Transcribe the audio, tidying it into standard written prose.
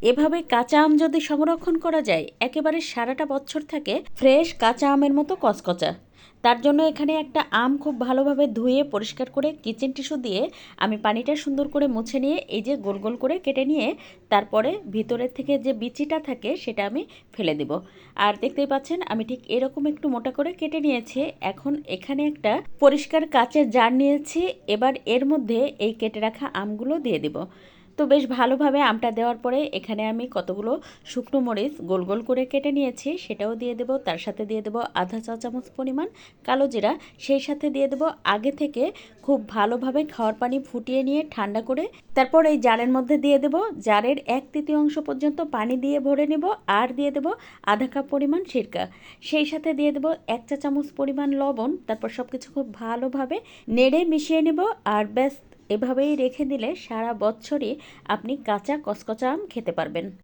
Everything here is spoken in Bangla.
এভাবে কাঁচা আম যদি সংরক্ষণ করা যায় একেবারে সারাটা বছর থাকে ফ্রেশ কাঁচা আমের মতো কচকচা। তার জন্য এখানে একটা আম খুব ভালোভাবে ধুয়ে পরিষ্কার করে কিচেন টিস্যু দিয়ে আমি পানিটা সুন্দর করে মুছে নিয়ে এই যে গোল গোল করে কেটে নিয়ে তারপরে ভিতরের থেকে যে বিচিটা থাকে সেটা আমি ফেলে দেব। আর দেখতেই পাচ্ছেন আমি ঠিক এরকম একটু মোটা করে কেটে নিয়েছি। এখন এখানে একটা পরিষ্কার কাচের জার নিয়েছি, এবার এর মধ্যে এই কেটে রাখা আমগুলো দিয়ে দেব। তো বেশ ভালোভাবে আমটা দেওয়ার পরে এখানে আমি কতগুলো শুকনো মরিচ গোল গোল করে কেটে নিয়েছি সেটাও দিয়ে দেব। তার সাথে দিয়ে দেব আধা চা চামচ পরিমাণ কালো জিরা, সেই সাথে দিয়ে দেব আগে থেকে খুব ভালোভাবে খাওয়ার পানি ফুটিয়ে নিয়ে ঠান্ডা করে তারপর এই জারের মধ্যে দিয়ে দেব। জারের 1/3 পর্যন্ত পানি দিয়ে ভরে নেব আর দিয়ে দেব আধা কাপ পরিমাণ সিরকা, সেই সাথে দিয়ে দেব 1 চা চামচ পরিমাণ লবণ। তারপর সব কিছু খুব ভালোভাবে নেড়ে মিশিয়ে নেব। আর ব্যাস, এভাবেই রেখে দিলে সারা বছরই আপনি কাঁচা কচকচা আম খেতে পারবেন।